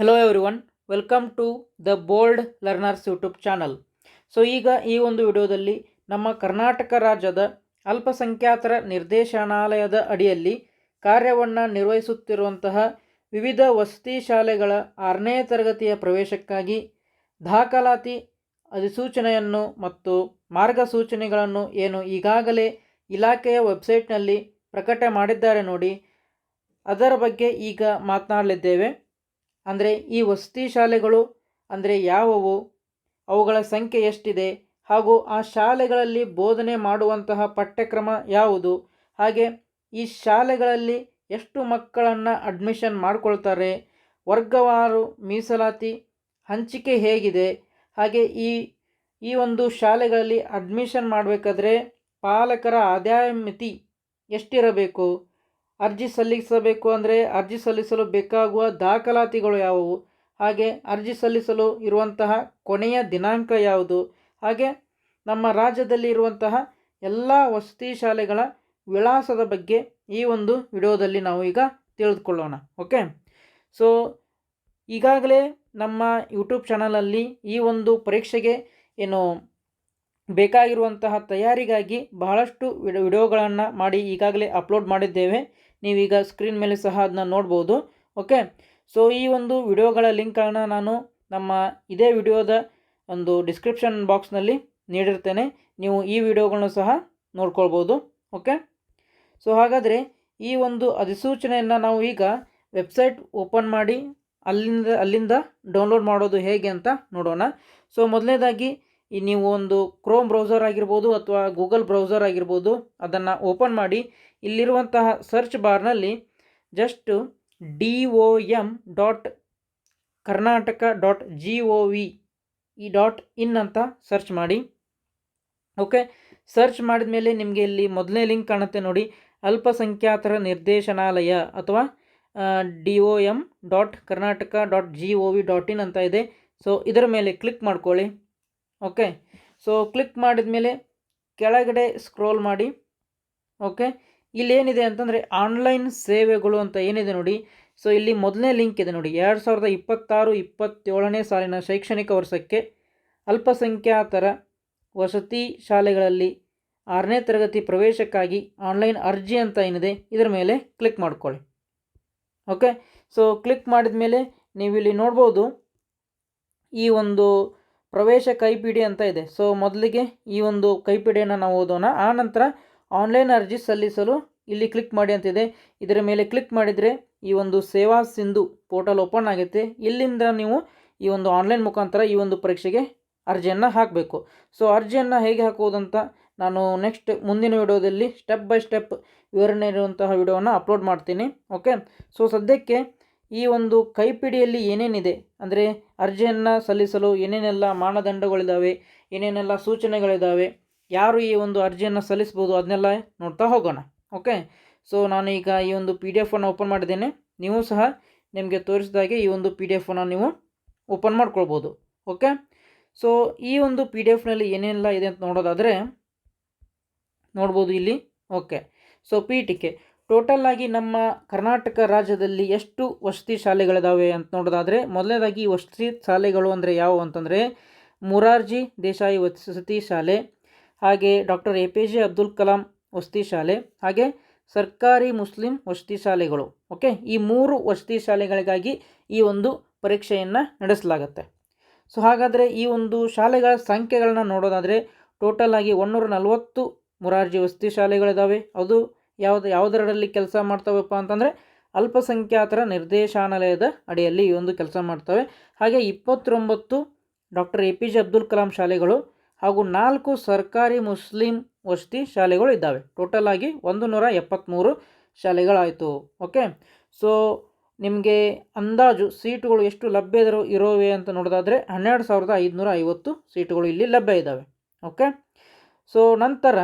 Hello everyone, welcome to the Bold Learners YouTube channel. So ಈಗ ಈ ಒಂದು ವಿಡಿಯೋದಲ್ಲಿ ನಮ್ಮ ಕರ್ನಾಟಕ ರಾಜ್ಯದ ಅಲ್ಪಸಂಖ್ಯಾತರ ನಿರ್ದೇಶನಾಲಯದ ಅಡಿಯಲ್ಲಿ ಕಾರ್ಯವನ್ನು ನಿರ್ವಹಿಸುತ್ತಿರುವಂತಹ ವಿವಿಧ ವಸತಿ ಶಾಲೆಗಳ 6ನೇ ತರಗತಿಯ ಪ್ರವೇಶಕ್ಕಾಗಿ ದಾಖಲಾತಿ ಅಧಿಸೂಚನೆಯನ್ನು ಮತ್ತು ಮಾರ್ಗಸೂಚನೆಗಳನ್ನು ಏನು ಈಗಾಗಲೇ ಇಲಾಖೆಯ ವೆಬ್ಸೈಟ್ನಲ್ಲಿ ಪ್ರಕಟ ಮಾಡಿದ್ದಾರೆ ನೋಡಿ, ಅದರ ಬಗ್ಗೆ ಈಗ ಮಾತನಾಡಲಿದ್ದೇವೆ. ಅಂದರೆ ಈ ವಸತಿ ಶಾಲೆಗಳು ಅಂದರೆ ಯಾವುವು, ಅವುಗಳ ಸಂಖ್ಯೆ ಎಷ್ಟಿದೆ, ಹಾಗೂ ಆ ಶಾಲೆಗಳಲ್ಲಿ ಬೋಧನೆ ಮಾಡುವಂತಹ ಪಠ್ಯಕ್ರಮ ಯಾವುದು, ಹಾಗೆ ಈ ಶಾಲೆಗಳಲ್ಲಿ ಎಷ್ಟು ಮಕ್ಕಳನ್ನು ಅಡ್ಮಿಷನ್ ಮಾಡಿಕೊಳ್ತಾರೆ, ವರ್ಗವಾರು ಮೀಸಲಾತಿ ಹಂಚಿಕೆ ಹೇಗಿದೆ, ಹಾಗೆ ಈ ಒಂದು ಶಾಲೆಗಳಲ್ಲಿ ಅಡ್ಮಿಷನ್ ಮಾಡಬೇಕಾದ್ರೆ ಪಾಲಕರ ಆದಾಯ ಮಿತಿ ಎಷ್ಟಿರಬೇಕು, ಅರ್ಜಿ ಸಲ್ಲಿಸಬೇಕು ಅಂದರೆ ಅರ್ಜಿ ಸಲ್ಲಿಸಲು ಬೇಕಾಗುವ ದಾಖಲಾತಿಗಳು ಯಾವುವು, ಹಾಗೆ ಅರ್ಜಿ ಸಲ್ಲಿಸಲು ಇರುವಂತಹ ಕೊನೆಯ ದಿನಾಂಕ ಯಾವುದು, ಹಾಗೆ ನಮ್ಮ ರಾಜ್ಯದಲ್ಲಿ ಇರುವಂತಹ ಎಲ್ಲ ವಸತಿ ಶಾಲೆಗಳ ವಿಳಾಸದ ಬಗ್ಗೆ ಈ ಒಂದು ವಿಡಿಯೋದಲ್ಲಿ ನಾವು ಈಗ ತಿಳಿದುಕೊಳ್ಳೋಣ. ಓಕೆ, ಸೊ ಈಗಾಗಲೇ ನಮ್ಮ ಯೂಟ್ಯೂಬ್ ಚಾನಲಲ್ಲಿ ಈ ಒಂದು ಪರೀಕ್ಷೆಗೆ ಏನು ಬೇಕಾಗಿರುವಂತಹ ತಯಾರಿಗಾಗಿ ಬಹಳಷ್ಟು ವಿಡಿಯೋಗಳನ್ನು ಮಾಡಿ ಈಗಾಗಲೇ ಅಪ್ಲೋಡ್ ಮಾಡಿದ್ದೇವೆ. ನೀವೀಗ ಸ್ಕ್ರೀನ್ ಮೇಲೆ ಸಹ ಅದನ್ನ ನೋಡ್ಬೋದು. ಓಕೆ, ಸೊ ಈ ಒಂದು ವಿಡಿಯೋಗಳ ಲಿಂಕ್ಗಳನ್ನು ನಾನು ನಮ್ಮ ಇದೇ ವಿಡಿಯೋದ ಒಂದು ಡಿಸ್ಕ್ರಿಪ್ಷನ್ ಬಾಕ್ಸ್ನಲ್ಲಿ ನೀಡಿರ್ತೇನೆ. ನೀವು ಈ ವಿಡಿಯೋಗಳನ್ನು ಸಹ ನೋಡ್ಕೊಳ್ಬೋದು. ಓಕೆ, ಸೊ ಹಾಗಾದರೆ ಈ ಒಂದು ಅಧಿಸೂಚನೆಯನ್ನು ನಾವು ಈಗ ವೆಬ್ಸೈಟ್ ಓಪನ್ ಮಾಡಿ ಅಲ್ಲಿಂದ ಡೌನ್ಲೋಡ್ ಮಾಡೋದು ಹೇಗೆ ಅಂತ ನೋಡೋಣ. ಸೊ ಮೊದಲನೇದಾಗಿ ನೀವು ಒಂದು ಕ್ರೋಮ್ ಬ್ರೌಸರ್ ಆಗಿರ್ಬೋದು ಅಥವಾ ಗೂಗಲ್ ಬ್ರೌಸರ್ ಆಗಿರ್ಬೋದು, ಅದನ್ನು ಓಪನ್ ಮಾಡಿ ಇಲ್ಲಿರುವಂತಹ ಸರ್ಚ್ ಬಾರ್ನಲ್ಲಿ ಜಸ್ಟ್ DOM.Karnataka.gov .in ಅಂತ ಸರ್ಚ್ ಮಾಡಿ. ಓಕೆ, ಸರ್ಚ್ ಮಾಡಿದ ಮೇಲೆ ನಿಮಗೆ ಇಲ್ಲಿ ಮೊದಲನೇ ಲಿಂಕ್ ಕಾಣುತ್ತೆ ನೋಡಿ, ಅಲ್ಪಸಂಖ್ಯಾತರ ನಿರ್ದೇಶನಾಲಯ ಅಥವಾ DOM.Karnataka.gov .in ಅಂತ ಇದೆ. ಸೊ ಇದರ ಮೇಲೆ ಕ್ಲಿಕ್ ಮಾಡ್ಕೊಳ್ಳಿ. ಓಕೆ, ಸೊ ಕ್ಲಿಕ್ ಮಾಡಿದ ಮೇಲೆ ಕೆಳಗಡೆ ಸ್ಕ್ರೋಲ್ ಮಾಡಿ. ಓಕೆ, ಇಲ್ಲೇನಿದೆ ಅಂತಂದರೆ ಆನ್ಲೈನ್ ಸೇವೆಗಳು ಅಂತ ಏನಿದೆ ನೋಡಿ. ಸೊ ಇಲ್ಲಿ ಮೊದಲನೇ ಲಿಂಕ್ ಇದೆ ನೋಡಿ, 2026-27ನೇ ಸಾಲಿನ ಶೈಕ್ಷಣಿಕ ವರ್ಷಕ್ಕೆ ಅಲ್ಪಸಂಖ್ಯಾತರ ವಸತಿ ಶಾಲೆಗಳಲ್ಲಿ 6ನೇ ತರಗತಿ ಪ್ರವೇಶಕ್ಕಾಗಿ ಆನ್ಲೈನ್ ಅರ್ಜಿ ಅಂತ ಏನಿದೆ ಇದರ ಮೇಲೆ ಕ್ಲಿಕ್ ಮಾಡ್ಕೊಳ್ಳಿ. ಓಕೆ, ಸೊ ಕ್ಲಿಕ್ ಮಾಡಿದ ಮೇಲೆ ನೀವು ಇಲ್ಲಿ ನೋಡ್ಬೋದು ಈ ಒಂದು ಪ್ರವೇಶ ಕೈಪಿಡಿ ಅಂತ ಇದೆ. ಸೊ ಮೊದಲಿಗೆ ಈ ಒಂದು ಕೈಪಿಡಿಯನ್ನು ನಾವು ಓದೋಣ. ಆ ನಂತರ ಆನ್ಲೈನ್ ಅರ್ಜಿ ಸಲ್ಲಿಸಲು ಇಲ್ಲಿ ಕ್ಲಿಕ್ ಮಾಡಿ ಅಂತಿದೆ. ಇದರ ಮೇಲೆ ಕ್ಲಿಕ್ ಮಾಡಿದರೆ ಈ ಒಂದು ಸೇವಾ ಸಿಂಧು ಪೋರ್ಟಲ್ ಓಪನ್ ಆಗುತ್ತೆ. ಇಲ್ಲಿಂದ ನೀವು ಈ ಒಂದು ಆನ್ಲೈನ್ ಮುಖಾಂತರ ಈ ಒಂದು ಪರೀಕ್ಷೆಗೆ ಅರ್ಜಿಯನ್ನು ಹಾಕಬೇಕು. ಸೊ ಅರ್ಜಿಯನ್ನು ಹೇಗೆ ಹಾಕುವುದಂತ ನಾನು ನೆಕ್ಸ್ಟ್ ಮುಂದಿನ ವಿಡಿಯೋದಲ್ಲಿ ಸ್ಟೆಪ್ ಬೈ ಸ್ಟೆಪ್ ವಿವರಣೆ ಇರುವಂತಹ ವಿಡಿಯೋವನ್ನು ಅಪ್ಲೋಡ್ ಮಾಡ್ತೀನಿ. ಓಕೆ, ಸೊ ಸದ್ಯಕ್ಕೆ ಈ ಒಂದು ಕೈಪಿಡಿಯಲ್ಲಿ ಏನೇನಿದೆ ಅಂದರೆ ಅರ್ಜಿಯನ್ನು ಸಲ್ಲಿಸಲು ಏನೇನೆಲ್ಲ ಮಾನದಂಡಗಳಿದ್ದಾವೆ, ಏನೇನೆಲ್ಲ ಸೂಚನೆಗಳಿದ್ದಾವೆ, ಯಾರು ಈ ಒಂದು ಅರ್ಜಿಯನ್ನು ಸಲ್ಲಿಸ್ಬೋದು ಅದನ್ನೆಲ್ಲ ನೋಡ್ತಾ ಹೋಗೋಣ. ಓಕೆ, ಸೊ ನಾನು ಈಗ ಈ ಒಂದು PDF ಓಪನ್ ಮಾಡಿದ್ದೇನೆ. ನೀವು ಸಹ ನಿಮಗೆ ತೋರಿಸಿದಾಗೆ ಈ ಒಂದು PDF ನೀವು ಓಪನ್ ಮಾಡ್ಕೊಳ್ಬೋದು. ಓಕೆ, ಸೊ ಈ ಒಂದು PDF ಏನೆಲ್ಲ ಇದೆ ಅಂತ ನೋಡೋದಾದರೆ ನೋಡ್ಬೋದು ಇಲ್ಲಿ. ಓಕೆ, ಸೊ ಪೀಠಿಕೆ ಟೋಟಲ್ ಆಗಿ ನಮ್ಮ ಕರ್ನಾಟಕ ರಾಜ್ಯದಲ್ಲಿ ಎಷ್ಟು ವಸತಿ ಶಾಲೆಗಳಿದ್ದಾವೆ ಅಂತ ನೋಡೋದಾದರೆ, ಮೊದಲನೇದಾಗಿ ವಸತಿ ಶಾಲೆಗಳು ಅಂದರೆ ಯಾವುವು ಅಂತಂದರೆ ಮೊರಾರ್ಜಿ ದೇಸಾಯಿ ವಸತಿ ಶಾಲೆ, ಹಾಗೆ ಡಾಕ್ಟರ್ APJ ಅಬ್ದುಲ್ ಕಲಾಂ ವಸತಿ ಶಾಲೆ, ಹಾಗೆ ಸರ್ಕಾರಿ ಮುಸ್ಲಿಂ ವಸತಿ ಶಾಲೆಗಳು. ಓಕೆ, ಈ 3 ವಸತಿ ಶಾಲೆಗಳಿಗಾಗಿ ಈ ಒಂದು ಪರೀಕ್ಷೆಯನ್ನು ನಡೆಸಲಾಗುತ್ತೆ. ಸೊ ಹಾಗಾದರೆ ಈ ಒಂದು ಶಾಲೆಗಳ ಸಂಖ್ಯೆಗಳನ್ನ ನೋಡೋದಾದರೆ ಟೋಟಲ್ ಆಗಿ 140 ಮೊರಾರ್ಜಿ ವಸತಿ ಶಾಲೆಗಳಿದ್ದಾವೆ. ಅದು ಯಾವುದರಲ್ಲಿ ಕೆಲಸ ಮಾಡ್ತವೆಪ್ಪ ಅಂತಂದರೆ ಅಲ್ಪಸಂಖ್ಯಾತರ ನಿರ್ದೇಶನಾಲಯದ ಅಡಿಯಲ್ಲಿ ಈ ಒಂದು ಕೆಲಸ ಮಾಡ್ತವೆ. ಹಾಗೆ 29 ಡಾಕ್ಟರ್ APJ ಅಬ್ದುಲ್ ಕಲಾಂ ಶಾಲೆಗಳು ಹಾಗೂ 4 ಸರ್ಕಾರಿ ಮುಸ್ಲಿಂ ವಸತಿ ಶಾಲೆಗಳು ಇದ್ದಾವೆ. ಟೋಟಲ್ ಆಗಿ 173 ಶಾಲೆಗಳಾಯಿತು. ಓಕೆ, ಸೊ ನಿಮಗೆ ಅಂದಾಜು ಸೀಟುಗಳು ಎಷ್ಟು ಲಭ್ಯ ಇರೋವೆ ಅಂತ ನೋಡೋದಾದರೆ 12,550 ಸೀಟುಗಳು ಇಲ್ಲಿ ಲಭ್ಯ ಇದ್ದಾವೆ. ಓಕೆ, ಸೊ ನಂತರ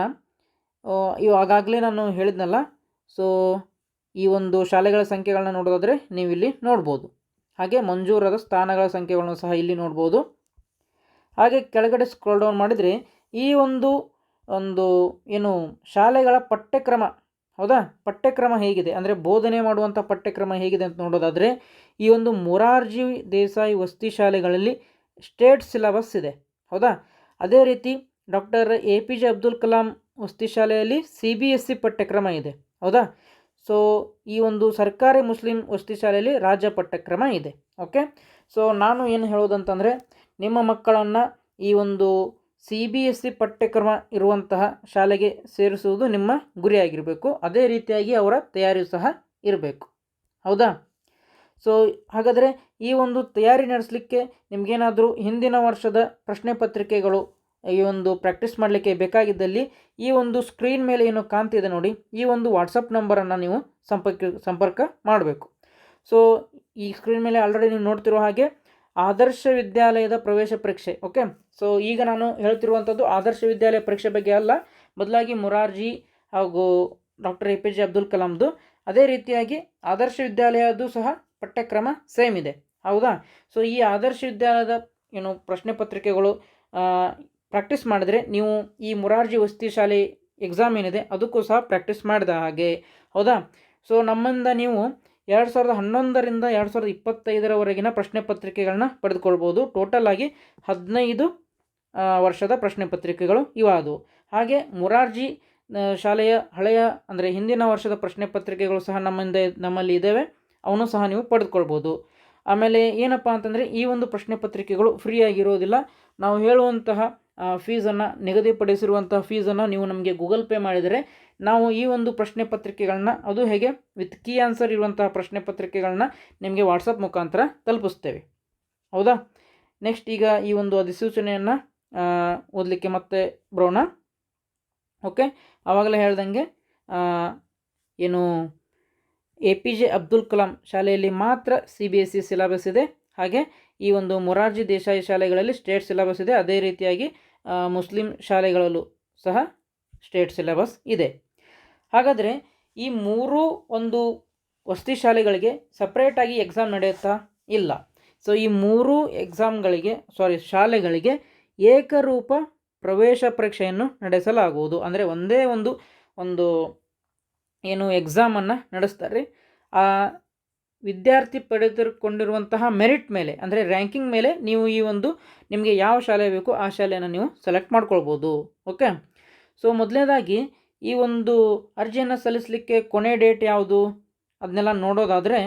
ಆಗಾಗಲೇ ನಾನು ಹೇಳಿದ್ನಲ್ಲ, ಸೊ ಈ ಒಂದು ಶಾಲೆಗಳ ಸಂಖ್ಯೆಗಳನ್ನ ನೋಡೋದಾದರೆ ನೀವು ಇಲ್ಲಿ ನೋಡ್ಬೋದು. ಹಾಗೆ ಮಂಜೂರಾದ ಸ್ಥಾನಗಳ ಸಂಖ್ಯೆಗಳನ್ನು ಸಹ ಇಲ್ಲಿ ನೋಡ್ಬೋದು. ಹಾಗೆ ಕೆಳಗಡೆ ಸ್ಕ್ರೋಲ್ ಡೌನ್ ಮಾಡಿದರೆ ಈ ಒಂದು ಏನು ಶಾಲೆಗಳ ಪಠ್ಯಕ್ರಮ ಹೌದಾ. ಪಠ್ಯಕ್ರಮ ಹೇಗಿದೆ ಅಂದರೆ ಬೋಧನೆ ಮಾಡುವಂಥ ಪಠ್ಯಕ್ರಮ ಹೇಗಿದೆ ಅಂತ ನೋಡೋದಾದರೆ ಈ ಒಂದು ಮೊರಾರ್ಜಿ ದೇಸಾಯಿ ವಸತಿ ಶಾಲೆಗಳಲ್ಲಿ ಸ್ಟೇಟ್ ಸಿಲೆಬಸ್ ಇದೆ. ಹೌದಾ. ಅದೇ ರೀತಿ ಡಾಕ್ಟರ್ APJ ಅಬ್ದುಲ್ ಕಲಾಂ ವಸತಿ ಶಾಲೆಯಲ್ಲಿ CBSE ಪಠ್ಯಕ್ರಮ ಇದೆ. ಹೌದಾ. ಸೊ ಈ ಒಂದು ಸರ್ಕಾರಿ ಮುಸ್ಲಿಂ ವಸತಿ ಶಾಲೆಯಲ್ಲಿ ರಾಜ್ಯ ಪಠ್ಯಕ್ರಮ ಇದೆ. ಓಕೆ. ಸೊ ನಾನು ಏನು ಹೇಳೋದಂತಂದರೆ ನಿಮ್ಮ ಮಕ್ಕಳನ್ನು ಈ ಒಂದು CBSE ಪಠ್ಯಕ್ರಮ ಇರುವಂತಹ ಶಾಲೆಗೆ ಸೇರಿಸುವುದು ನಿಮ್ಮ ಗುರಿಯಾಗಿರಬೇಕು. ಅದೇ ರೀತಿಯಾಗಿ ಅವರ ತಯಾರಿಯೂ ಸಹ ಇರಬೇಕು. ಹೌದಾ. ಸೊ ಹಾಗಾದರೆ ಈ ಒಂದು ತಯಾರಿ ನಡೆಸಲಿಕ್ಕೆ ನಿಮಗೇನಾದರೂ ಹಿಂದಿನ ವರ್ಷದ ಪ್ರಶ್ನೆ ಪತ್ರಿಕೆಗಳು ಈ ಒಂದು ಪ್ರಾಕ್ಟೀಸ್ ಮಾಡಲಿಕ್ಕೆ ಬೇಕಾಗಿದ್ದಲ್ಲಿ ಈ ಒಂದು ಸ್ಕ್ರೀನ್ ಮೇಲೆ ಏನು ಕಾಣ್ತಿದೆ ನೋಡಿ, ಈ ಒಂದು ವಾಟ್ಸಪ್ ನಂಬರನ್ನು ನೀವು ಸಂಪರ್ಕ ಮಾಡಬೇಕು. ಸೊ ಈ ಸ್ಕ್ರೀನ್ ಮೇಲೆ ಆಲ್ರೆಡಿ ನೀವು ನೋಡ್ತಿರೋ ಹಾಗೆ ಆದರ್ಶ ವಿದ್ಯಾಲಯದ ಪ್ರವೇಶ ಪರೀಕ್ಷೆ. ಓಕೆ. ಸೊ ಈಗ ನಾನು ಹೇಳ್ತಿರುವಂಥದ್ದು ಆದರ್ಶ ವಿದ್ಯಾಲಯ ಪರೀಕ್ಷೆ ಬಗ್ಗೆ ಅಲ್ಲ, ಬದಲಾಗಿ ಮೊರಾರ್ಜಿ ಹಾಗೂ ಡಾಕ್ಟರ್ APJ ಅಬ್ದುಲ್ ಕಲಾಂದು. ಅದೇ ರೀತಿಯಾಗಿ ಆದರ್ಶ ವಿದ್ಯಾಲಯದ್ದು ಸಹ ಪಠ್ಯಕ್ರಮ ಸೇಮ್ ಇದೆ. ಹೌದಾ. ಸೊ ಈ ಆದರ್ಶ ವಿದ್ಯಾಲಯದ ಏನು ಪ್ರಶ್ನೆ ಪತ್ರಿಕೆಗಳು ಪ್ರಾಕ್ಟೀಸ್ ಮಾಡಿದ್ರೆ ನೀವು ಈ ಮೊರಾರ್ಜಿ ವಸತಿ ಶಾಲೆ ಎಕ್ಸಾಮ್ ಏನಿದೆ ಅದಕ್ಕೂ ಸಹ ಪ್ರಾಕ್ಟೀಸ್ ಮಾಡಿದ ಹಾಗೆ. ಹೌದಾ. ಸೊ ನಮ್ಮಿಂದ ನೀವು 2011ರಿಂದ 2025ರವರೆಗಿನ ಪ್ರಶ್ನೆ ಪತ್ರಿಕೆಗಳನ್ನ ಪಡೆದುಕೊಳ್ಬೋದು. ಟೋಟಲ್ ಆಗಿ 15 ವರ್ಷದ ಪ್ರಶ್ನೆ ಪತ್ರಿಕೆಗಳು ಇವಾದವು. ಹಾಗೆ ಮೊರಾರ್ಜಿ ಶಾಲೆಯ ಹಳೆಯ ಅಂದರೆ ಹಿಂದಿನ ವರ್ಷದ ಪ್ರಶ್ನೆ ಪತ್ರಿಕೆಗಳು ಸಹ ನಮ್ಮಲ್ಲಿ ಇದ್ದಾವೆ, ಅವನು ಸಹ ನೀವು ಪಡೆದುಕೊಳ್ಬೋದು. ಆಮೇಲೆ ಏನಪ್ಪ ಅಂತಂದರೆ ಈ ಒಂದು ಪ್ರಶ್ನೆ ಪತ್ರಿಕೆಗಳು ಫ್ರೀಯಾಗಿರೋದಿಲ್ಲ. ನಾವು ಹೇಳುವಂತಹ ಫೀಸನ್ನು, ನಿಗದಿಪಡಿಸಿರುವಂತಹ ಫೀಸನ್ನು ನೀವು ನಮಗೆ ಗೂಗಲ್ ಪೇ ಮಾಡಿದರೆ ನಾವು ಈ ಒಂದು ಪ್ರಶ್ನೆ ಪತ್ರಿಕೆಗಳನ್ನ, ಅದು ಹೇಗೆ ವಿತ್ ಕೀ ಆನ್ಸರ್ ಇರುವಂತಹ ಪ್ರಶ್ನೆ ಪತ್ರಿಕೆಗಳನ್ನ ನಿಮಗೆ ವಾಟ್ಸಪ್ ಮುಖಾಂತರ ತಲುಪಿಸ್ತೇವೆ. ಹೌದಾ. ನೆಕ್ಸ್ಟ್ ಈಗ ಈ ಒಂದು ಅಧಿಸೂಚನೆಯನ್ನು ಓದಲಿಕ್ಕೆ ಮತ್ತೆ ಬರೋಣ. ಓಕೆ. ಆವಾಗಲೇ ಹೇಳ್ದಂಗೆ ಏನು APJ ಅಬ್ದುಲ್ ಕಲಾಂ ಶಾಲೆಯಲ್ಲಿ ಮಾತ್ರ CBSE ಸಿಲೆಬಸ್ ಇದೆ. ಹಾಗೆ ಈ ಒಂದು ಮೊರಾರ್ಜಿ ದೇಸಾಯಿ ಶಾಲೆಗಳಲ್ಲಿ ಸ್ಟೇಟ್ ಸಿಲೆಬಸ್ ಇದೆ. ಅದೇ ರೀತಿಯಾಗಿ ಮುಸ್ಲಿಂ ಶಾಲೆಗಳಲ್ಲೂ ಸಹ ಸ್ಟೇಟ್ ಸಿಲೆಬಸ್ ಇದೆ. ಹಾಗಾದರೆ ಈ ಮೂರೂ ಒಂದು ವಸತಿ ಶಾಲೆಗಳಿಗೆ ಸಪ್ರೇಟಾಗಿ ಎಕ್ಸಾಮ್ ನಡೆಯುತ್ತಾ? ಇಲ್ಲ. ಸೊ ಈ ಮೂರೂ ಶಾಲೆಗಳಿಗೆ ಏಕರೂಪ ಪ್ರವೇಶ ಪರೀಕ್ಷೆಯನ್ನು ನಡೆಸಲಾಗುವುದು. ಅಂದರೆ ಒಂದೇ ಒಂದು ಏನು ಎಕ್ಸಾಮನ್ನು ನಡೆಸ್ತಾರೆ. ಆ ವಿದ್ಯಾರ್ಥಿ ಪಡೆದುಕೊಂಡಿರುವಂತಹ ಮೆರಿಟ್ ಮೇಲೆ, ಅಂದರೆ ರ್ಯಾಂಕಿಂಗ್ ಮೇಲೆ ನೀವು ಈ ಒಂದು ನಿಮಗೆ ಯಾವ ಶಾಲೆ ಬೇಕು ಆ ಶಾಲೆಯನ್ನು ನೀವು ಸೆಲೆಕ್ಟ್ ಮಾಡ್ಕೊಳ್ಬೋದು. ಓಕೆ. ಸೊ ಮೊದಲನೇದಾಗಿ ಈ ಒಂದು ಅರ್ಜಿಯನ್ನು ಸಲ್ಲಿಸಲಿಕ್ಕೆ ಕೊನೆ ಡೇಟ್ ಯಾವುದು ಅದನ್ನೆಲ್ಲ ನೋಡೋದಾದರೆ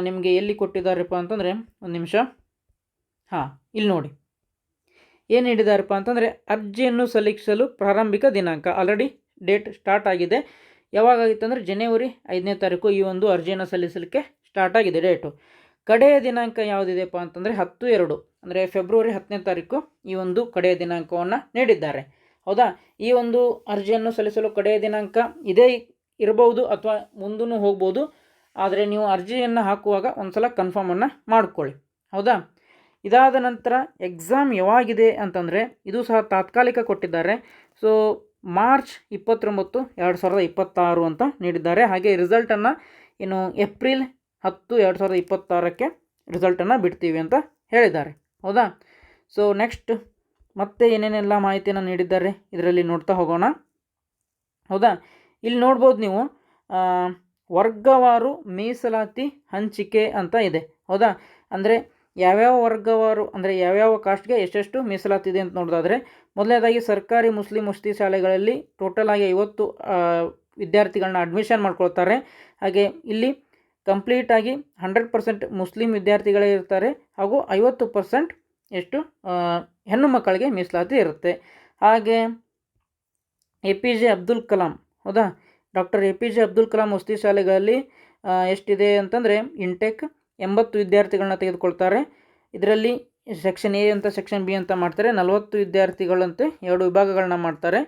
ನಿಮಗೆ ಎಲ್ಲಿ ಕೊಟ್ಟಿದ್ದಾರಪ್ಪ ಅಂತಂದರೆ, ಒಂದು ನಿಮಿಷ. ಇಲ್ಲಿ ನೋಡಿ ಏನು ಹೇಳಿದಾರಪ್ಪ ಅಂತಂದರೆ ಅರ್ಜಿಯನ್ನು ಸಲ್ಲಿಸಲು ಪ್ರಾರಂಭಿಕ ದಿನಾಂಕ. ಆಲ್ರೆಡಿ ಡೇಟ್ ಸ್ಟಾರ್ಟ್ ಆಗಿದೆ. ಯಾವಾಗಾಗಿತ್ತು ಅಂದರೆ ಜನವರಿ 5ನೇ ತಾರೀಕು ಈ ಒಂದು ಅರ್ಜಿಯನ್ನು ಸಲ್ಲಿಸಲಿಕ್ಕೆ ಸ್ಟಾರ್ಟ್ ಆಗಿದೆ ಡೇಟು. ಕಡೆಯ ದಿನಾಂಕ ಯಾವುದಿದೆಪ್ಪ ಅಂತಂದರೆ 10/2 ಅಂದರೆ ಫೆಬ್ರವರಿ 10ನೇ ತಾರೀಕು ಈ ಒಂದು ಕಡೆಯ ದಿನಾಂಕವನ್ನು ನೀಡಿದ್ದಾರೆ. ಹೌದಾ. ಈ ಒಂದು ಅರ್ಜಿಯನ್ನು ಸಲ್ಲಿಸಲು ಕಡೆಯ ದಿನಾಂಕ ಇದೇ ಇರಬಹುದು ಅಥವಾ ಮುಂದೂ ಹೋಗ್ಬೋದು. ಆದರೆ ನೀವು ಅರ್ಜಿಯನ್ನು ಹಾಕುವಾಗ ಒಂದು ಸಲ ಕನ್ಫರ್ಮನ್ನು ಮಾಡಿಕೊಳ್ಳಿ. ಹೌದಾ. ಇದಾದ ನಂತರ ಎಕ್ಸಾಮ್ ಯಾವಾಗಿದೆ ಅಂತಂದರೆ ಇದು ಸಹ ತಾತ್ಕಾಲಿಕ ಕೊಟ್ಟಿದ್ದಾರೆ. ಸೊ ಮಾರ್ಚ್ 29, 2026 ಅಂತ ನೀಡಿದ್ದಾರೆ. ಹಾಗೆ ರಿಸಲ್ಟನ್ನು ಏಪ್ರಿಲ್ 10, 2026ಕ್ಕೆ ರಿಸಲ್ಟನ್ನು ಬಿಡ್ತೀವಿ ಅಂತ ಹೇಳಿದ್ದಾರೆ. ಹೌದಾ. ಸೊ ನೆಕ್ಸ್ಟ್ ಮತ್ತೆ ಏನೇನೆಲ್ಲ ಮಾಹಿತಿಯನ್ನು ನೀಡಿದ್ದಾರೆ ಇದರಲ್ಲಿ ನೋಡ್ತಾ ಹೋಗೋಣ. ಹೌದಾ. ಇಲ್ಲಿ ನೋಡ್ಬೋದು ನೀವು ವರ್ಗವಾರು ಮೀಸಲಾತಿ ಹಂಚಿಕೆ ಅಂತ ಇದೆ. ಹೌದಾ. ಅಂದರೆ ಯಾವ್ಯಾವ ವರ್ಗವಾರು ಅಂದರೆ ಯಾವ್ಯಾವ ಕಾಸ್ಟ್ಗೆ ಎಷ್ಟೆಷ್ಟು ಮೀಸಲಾತಿ ಇದೆ ಅಂತ ನೋಡೋದಾದರೆ, ಮೊದಲನೇದಾಗಿ ಸರ್ಕಾರಿ ಮುಸ್ಲಿಂ ವಸತಿ ಶಾಲೆಗಳಲ್ಲಿ ಟೋಟಲ್ ಆಗಿ 50 ವಿದ್ಯಾರ್ಥಿಗಳನ್ನ ಅಡ್ಮಿಷನ್ ಮಾಡ್ಕೊಳ್ತಾರೆ. ಹಾಗೆ ಇಲ್ಲಿ ಕಂಪ್ಲೀಟಾಗಿ 100% ಮುಸ್ಲಿಂ ವಿದ್ಯಾರ್ಥಿಗಳೇ ಇರ್ತಾರೆ. ಹಾಗೂ 50% ಎಷ್ಟು ಹೆಣ್ಣು ಮಕ್ಕಳಿಗೆ ಮೀಸಲಾತಿ ಇರುತ್ತೆ. ಹಾಗೆ APJ ಅಬ್ದುಲ್ ಕಲಾಂ. ಹೌದಾ. ಡಾಕ್ಟರ್ APJ ಅಬ್ದುಲ್ ಕಲಾಂ ವಸತಿ ಶಾಲೆಗಳಲ್ಲಿ ಎಷ್ಟಿದೆ ಅಂತಂದರೆ ಇಂಟೆಕ್ 80 ವಿದ್ಯಾರ್ಥಿಗಳನ್ನ ತೆಗೆದುಕೊಳ್ತಾರೆ. ಇದರಲ್ಲಿ ಸೆಕ್ಷನ್ A ಅಂತ ಸೆಕ್ಷನ್ B ಅಂತ ಮಾಡ್ತಾರೆ. 40 ವಿದ್ಯಾರ್ಥಿಗಳಂತೆ 2 ವಿಭಾಗಗಳನ್ನ ಮಾಡ್ತಾರೆ.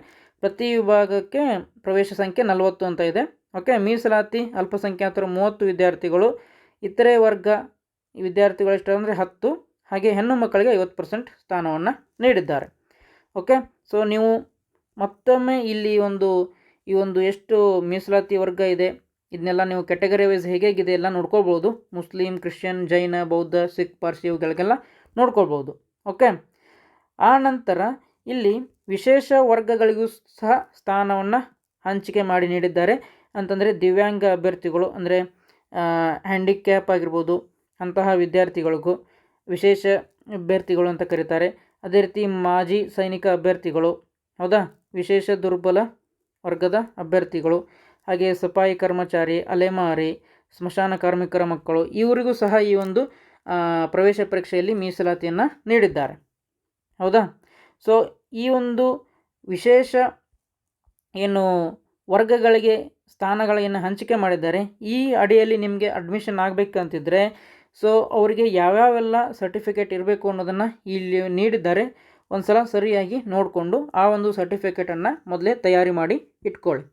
ಪ್ರತಿ ವಿಭಾಗಕ್ಕೆ ಪ್ರವೇಶ ಸಂಖ್ಯೆ 40 ಅಂತ ಇದೆ. ಓಕೆ. ಮೀಸಲಾತಿ ಅಲ್ಪಸಂಖ್ಯಾತರು 30 ವಿದ್ಯಾರ್ಥಿಗಳು, ಇತರೆ ವರ್ಗ ವಿದ್ಯಾರ್ಥಿಗಳು ಎಷ್ಟು ಅಂದರೆ 10, ಹಾಗೆ ಹೆಣ್ಣು ಮಕ್ಕಳಿಗೆ 50% ಸ್ಥಾನವನ್ನು ನೀಡಿದ್ದಾರೆ. ಓಕೆ. ಸೊ ನೀವು ಮತ್ತೊಮ್ಮೆ ಇಲ್ಲಿ ಈ ಒಂದು ಎಷ್ಟು ಮೀಸಲಾತಿ ವರ್ಗ ಇದೆ ಇದನ್ನೆಲ್ಲ ನೀವು ಕ್ಯಾಟಗರಿ ವೈಸ್ ಹೇಗಿದೆ ಎಲ್ಲ ನೋಡ್ಕೊಳ್ಬೋದು. ಮುಸ್ಲಿಂ, ಕ್ರಿಶ್ಚಿಯನ್, ಜೈನ, ಬೌದ್ಧ, ಸಿಖ್, ಪಾರ್ಸಿ ಇವುಗಳಿಗೆಲ್ಲ ನೋಡ್ಕೊಳ್ಬೋದು. ಓಕೆ. ಆ ನಂತರ ಇಲ್ಲಿ ವಿಶೇಷ ವರ್ಗಗಳಿಗೂ ಸಹ ಸ್ಥಾನವನ್ನು ಹಂಚಿಕೆ ಮಾಡಿ ನೀಡಿದ್ದಾರೆ. ಅಂತಂದರೆ ದಿವ್ಯಾಂಗ ಅಭ್ಯರ್ಥಿಗಳು, ಅಂದರೆ ಹ್ಯಾಂಡಿಕ್ಯಾಪ್ ಆಗಿರ್ಬೋದು ಅಂತಹ ವಿದ್ಯಾರ್ಥಿಗಳಿಗೂ ವಿಶೇಷ ಅಭ್ಯರ್ಥಿಗಳು ಅಂತ ಕರೀತಾರೆ. ಅದೇ ರೀತಿ ಮಾಜಿ ಸೈನಿಕ ಅಭ್ಯರ್ಥಿಗಳು, ಹೌದಾ, ವಿಶೇಷ ದುರ್ಬಲ ವರ್ಗದ ಅಭ್ಯರ್ಥಿಗಳು, ಹಾಗೆ ಸಫಾಯಿ ಕರ್ಮಚಾರಿ, ಅಲೆಮಾರಿ, ಸ್ಮಶಾನ ಕಾರ್ಮಿಕರ ಮಕ್ಕಳು, ಇವರಿಗೂ ಸಹ ಈ ಒಂದು ಪ್ರವೇಶ ಪರೀಕ್ಷೆಯಲ್ಲಿ ಮೀಸಲಾತಿಯನ್ನು ನೀಡಿದ್ದಾರೆ. ಹೌದಾ. ಸೊ ಈ ಒಂದು ವಿಶೇಷ ಏನು ವರ್ಗಗಳಿಗೆ ಸ್ಥಾನಗಳನ್ನು ಹಂಚಿಕೆ ಮಾಡಿದ್ದಾರೆ. ಈ ಅಡಿಯಲ್ಲಿ ನಿಮಗೆ ಅಡ್ಮಿಷನ್ ಆಗಬೇಕಂತಿದ್ರೆ ಸೊ ಅವರಿಗೆ ಯಾವ್ಯಾವೆಲ್ಲ ಸರ್ಟಿಫಿಕೇಟ್ ಇರಬೇಕು ಅನ್ನೋದನ್ನು ಇಲ್ಲಿ ನೀಡಿದ್ದಾರೆ. ಒಂದು ಸಲ ಸರಿಯಾಗಿ ನೋಡಿಕೊಂಡು ಆ ಒಂದು ಸರ್ಟಿಫಿಕೇಟನ್ನು ಮೊದಲೇ ತಯಾರಿ ಮಾಡಿ ಇಟ್ಕೊಳ್ಳಿ.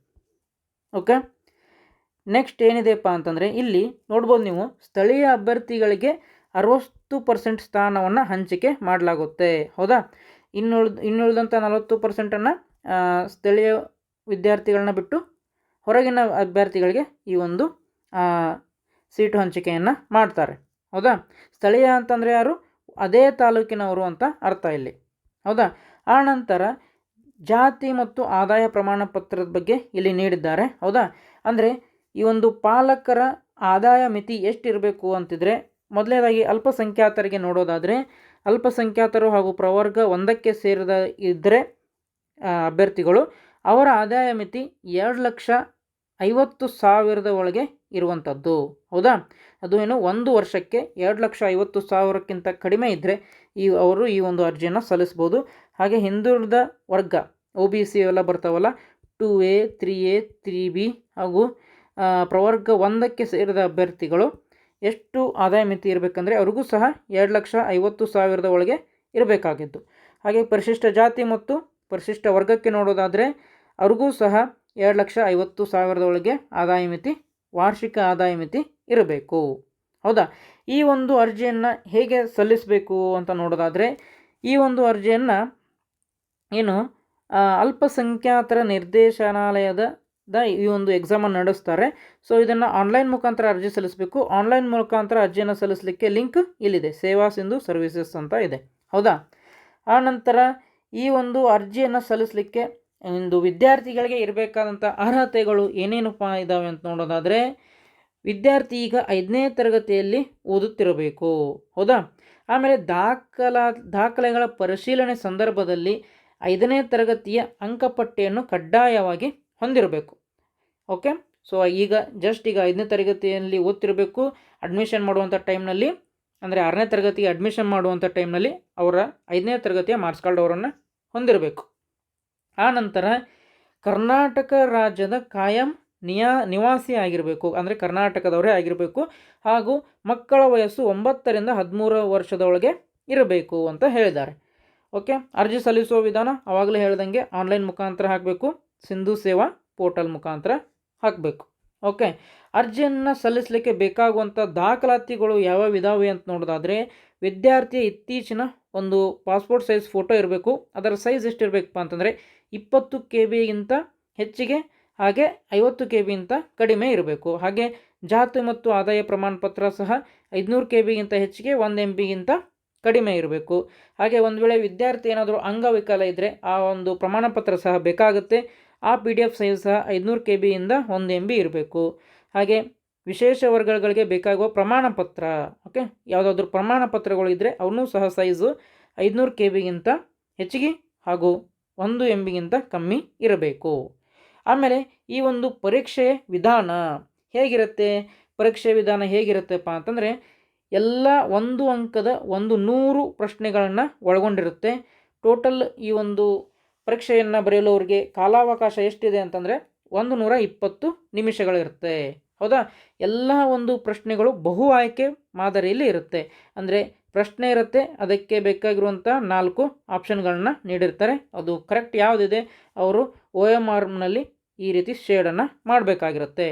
ಓಕೆ. ನೆಕ್ಸ್ಟ್ ಏನಿದೆಯಪ್ಪ ಅಂತಂದರೆ ಇಲ್ಲಿ ನೋಡ್ಬೋದು ನೀವು, ಸ್ಥಳೀಯ ಅಭ್ಯರ್ಥಿಗಳಿಗೆ 60% ಸ್ಥಾನವನ್ನು ಹಂಚಿಕೆ ಮಾಡಲಾಗುತ್ತೆ. ಹೌದಾ. ಇನ್ನುಳಿದಂಥ 40%ಅನ್ನು ಸ್ಥಳೀಯ ವಿದ್ಯಾರ್ಥಿಗಳನ್ನ ಬಿಟ್ಟು ಹೊರಗಿನ ಅಭ್ಯರ್ಥಿಗಳಿಗೆ ಈ ಒಂದು ಸೀಟು ಹಂಚಿಕೆಯನ್ನು ಮಾಡ್ತಾರೆ. ಹೌದಾ. ಸ್ಥಳೀಯ ಅಂತಂದರೆ ಯಾರು? ಅದೇ ತಾಲೂಕಿನವರು ಅಂತ ಅರ್ಥ ಇಲ್ಲಿ. ಹೌದಾ. ಆ ನಂತರ ಜಾತಿ ಮತ್ತು ಆದಾಯ ಪ್ರಮಾಣ ಪತ್ರದ ಬಗ್ಗೆ ಇಲ್ಲಿ ನೀಡಿದ್ದಾರೆ. ಹೌದಾ. ಅಂದರೆ ಈ ಒಂದು ಪಾಲಕರ ಆದಾಯ ಮಿತಿ ಎಷ್ಟಿರಬೇಕು ಅಂತಿದ್ರೆ, ಮೊದಲನೇದಾಗಿ ಅಲ್ಪಸಂಖ್ಯಾತರಿಗೆ ನೋಡೋದಾದರೆ, ಅಲ್ಪಸಂಖ್ಯಾತರು ಹಾಗೂ ಪ್ರವರ್ಗ 1ಕ್ಕೆ ಸೇರಿದ ಇದ್ದರೆ ಅಭ್ಯರ್ಥಿಗಳು, ಅವರ ಆದಾಯ ಮಿತಿ 2,50,000 ಒಳಗೆ ಇರುವಂಥದ್ದು. ಹೌದಾ. ಅದು ಏನು, ಒಂದು ವರ್ಷಕ್ಕೆ 2,50,000ಕ್ಕಿಂತ ಕಡಿಮೆ ಇದ್ದರೆ ಅವರು ಈ ಒಂದು ಅರ್ಜಿಯನ್ನು ಸಲ್ಲಿಸ್ಬೋದು. ಹಾಗೆ ಹಿಂದುಳಿದ ವರ್ಗ OBC ಎಲ್ಲ ಬರ್ತಾವಲ್ಲ, 2A, 3A, 3B ಹಾಗೂ ಪ್ರವರ್ಗ 1ಕ್ಕೆ ಸೇರಿದ ಅಭ್ಯರ್ಥಿಗಳು ಎಷ್ಟು ಆದಾಯ ಮಿತಿ ಇರಬೇಕಂದ್ರೆ ಅವ್ರಿಗೂ ಸಹ 2,50,000 ಒಳಗೆ ಇರಬೇಕಾಗಿದ್ದು. ಹಾಗೆ ಪರಿಶಿಷ್ಟ ಜಾತಿ ಮತ್ತು ಪರಿಶಿಷ್ಟ ವರ್ಗಕ್ಕೆ ನೋಡೋದಾದರೆ ಅವ್ರಿಗೂ ಸಹ 2,50,000 ಒಳಗೆ ಆದಾಯ ಮಿತಿ, ವಾರ್ಷಿಕ ಆದಾಯ ಮಿತಿ ಇರಬೇಕು. ಹೌದಾ. ಈ ಒಂದು ಅರ್ಜಿಯನ್ನು ಹೇಗೆ ಸಲ್ಲಿಸಬೇಕು ಅಂತ ನೋಡೋದಾದರೆ, ಈ ಒಂದು ಅರ್ಜಿಯನ್ನು ಏನು ಅಲ್ಪಸಂಖ್ಯಾತರ ನಿರ್ದೇಶನಾಲಯದ ಈ ಒಂದು ಎಕ್ಸಾಮನ್ನು ನಡೆಸ್ತಾರೆ. ಸೊ ಇದನ್ನು ಆನ್ಲೈನ್ ಮುಖಾಂತರ ಅರ್ಜಿ ಸಲ್ಲಿಸಬೇಕು. ಆನ್ಲೈನ್ ಮುಖಾಂತರ ಅರ್ಜಿಯನ್ನು ಸಲ್ಲಿಸಲಿಕ್ಕೆ ಲಿಂಕ್ ಇಲ್ಲಿದೆ, ಸೇವಾ ಸಿಂಧು ಸರ್ವಿಸಸ್ ಅಂತ ಇದೆ. ಹೌದಾ. ಆ ನಂತರ ಈ ಒಂದು ಅರ್ಜಿಯನ್ನು ಸಲ್ಲಿಸಲಿಕ್ಕೆ ಒಂದು ವಿದ್ಯಾರ್ಥಿಗಳಿಗೆ ಇರಬೇಕಾದಂಥ ಅರ್ಹತೆಗಳು ಏನೇನಪ್ಪ ಇದ್ದಾವೆ ಅಂತ ನೋಡೋದಾದರೆ, ವಿದ್ಯಾರ್ಥಿ ಈಗ 5ನೇ ತರಗತಿಯಲ್ಲಿ ಓದುತ್ತಿರಬೇಕು. ಹೌದಾ. ಆಮೇಲೆ ದಾಖಲೆಗಳ ಪರಿಶೀಲನೆ ಸಂದರ್ಭದಲ್ಲಿ 5ನೇ ತರಗತಿಯ ಅಂಕಪಟ್ಟಿಯನ್ನು ಕಡ್ಡಾಯವಾಗಿ ಹೊಂದಿರಬೇಕು. ಓಕೆ. ಸೊ ಈಗ 5ನೇ ತರಗತಿಯಲ್ಲಿ ಓದ್ತಿರಬೇಕು. ಅಡ್ಮಿಷನ್ ಮಾಡುವಂಥ ಟೈಮ್ನಲ್ಲಿ, ಅಂದರೆ 6ನೇ ತರಗತಿಗೆ ಅಡ್ಮಿಷನ್ ಮಾಡುವಂಥ ಟೈಮ್ನಲ್ಲಿ ಅವರ 5ನೇ ತರಗತಿಯ ಮಾರ್ಕ್ಸ್ ಕಾರ್ಡ್ ಅವರನ್ನು ಹೊಂದಿರಬೇಕು. ಆ ನಂತರ ಕರ್ನಾಟಕ ರಾಜ್ಯದ ಕಾಯಂ ನಿವಾಸಿ ಆಗಿರಬೇಕು, ಅಂದರೆ ಕರ್ನಾಟಕದವರೇ ಆಗಿರಬೇಕು. ಹಾಗೂ ಮಕ್ಕಳ ವಯಸ್ಸು 9ರಿಂದ 13 ವರ್ಷದೊಳಗೆ ಇರಬೇಕು ಅಂತ ಹೇಳಿದ್ದಾರೆ. ಓಕೆ. ಅರ್ಜಿ ಸಲ್ಲಿಸುವ ವಿಧಾನ ಆವಾಗಲೇ ಹೇಳ್ದಂಗೆ ಆನ್ಲೈನ್ ಮುಖಾಂತರ ಹಾಕಬೇಕು, ಸಿಂಧು ಸೇವಾ ಪೋರ್ಟಲ್ ಮುಖಾಂತರ ಹಾಕಬೇಕು. ಓಕೆ. ಅರ್ಜಿಯನ್ನು ಸಲ್ಲಿಸಲಿಕ್ಕೆ ಬೇಕಾಗುವಂಥ ದಾಖಲಾತಿಗಳು ಯಾವ್ಯಾವ ಇದಾವೆ ಅಂತ ನೋಡೋದಾದರೆ, ವಿದ್ಯಾರ್ಥಿಯ ಇತ್ತೀಚಿನ ಒಂದು ಪಾಸ್ಪೋರ್ಟ್ ಸೈಜ್ ಫೋಟೋ ಇರಬೇಕು. ಅದರ ಸೈಜ್ ಎಷ್ಟಿರಬೇಕಪ್ಪ ಅಂತಂದರೆ 20 KB ಹೆಚ್ಚಿಗೆ, ಹಾಗೆ 50 KB ಕಡಿಮೆ ಇರಬೇಕು. ಹಾಗೆ ಜಾತಿ ಮತ್ತು ಆದಾಯ ಪ್ರಮಾಣ ಪತ್ರ ಸಹ 500 KB ಹೆಚ್ಚಿಗೆ, 1 MB ಕಡಿಮೆ ಇರಬೇಕು. ಹಾಗೆ ಒಂದು ವೇಳೆ ವಿದ್ಯಾರ್ಥಿ ಏನಾದರೂ ಅಂಗವಿಕಲ ಇದ್ದರೆ ಆ ಒಂದು ಪ್ರಮಾಣ ಪತ್ರ ಸಹ ಬೇಕಾಗುತ್ತೆ. ಆ PDF ಸೈಜ್ ಸಹ 500 KB 1 MB ಇರಬೇಕು. ಹಾಗೆ ವಿಶೇಷ ವರ್ಗಗಳಿಗೆ ಬೇಕಾಗುವ ಪ್ರಮಾಣ ಪತ್ರ, ಓಕೆ, ಯಾವುದಾದ್ರೂ ಪ್ರಮಾಣ ಪತ್ರಗಳು ಇದ್ದರೆ ಅವನ್ನೂ ಸಹ ಸೈಜು 500 KB ಹೆಚ್ಚಿಗೆ ಹಾಗೂ 1 MB ಕಮ್ಮಿ ಇರಬೇಕು. ಆಮೇಲೆ ಈ ಒಂದು ಪರೀಕ್ಷೆಯ ವಿಧಾನ ಹೇಗಿರುತ್ತೆ? ಪರೀಕ್ಷೆ ವಿಧಾನ ಹೇಗಿರುತ್ತೆಪ್ಪ ಅಂತಂದರೆ, ಎಲ್ಲ 1 ಅಂಕದ 100 ಪ್ರಶ್ನೆಗಳನ್ನು ಒಳಗೊಂಡಿರುತ್ತೆ. ಟೋಟಲ್ ಈ ಒಂದು ಪರೀಕ್ಷೆಯನ್ನು ಬರೆಯಲು ಅವರಿಗೆ ಕಾಲಾವಕಾಶ ಎಷ್ಟಿದೆ ಅಂತಂದರೆ 120 ನಿಮಿಷಗಳಿರುತ್ತೆ. ಹೌದಾ. ಎಲ್ಲ ಒಂದು ಪ್ರಶ್ನೆಗಳು ಬಹು ಆಯ್ಕೆ ಮಾದರಿಯಲ್ಲಿ ಇರುತ್ತೆ. ಅಂದರೆ ಪ್ರಶ್ನೆ ಇರುತ್ತೆ, ಅದಕ್ಕೆ ಬೇಕಾಗಿರುವಂಥ 4 ಆಪ್ಷನ್ಗಳನ್ನ ನೀಡಿರ್ತಾರೆ. ಅದು ಕರೆಕ್ಟ್ ಯಾವುದಿದೆ ಅವರು OMRನಲ್ಲಿ ಈ ರೀತಿ ಶೇಡನ್ನು ಮಾಡಬೇಕಾಗಿರುತ್ತೆ.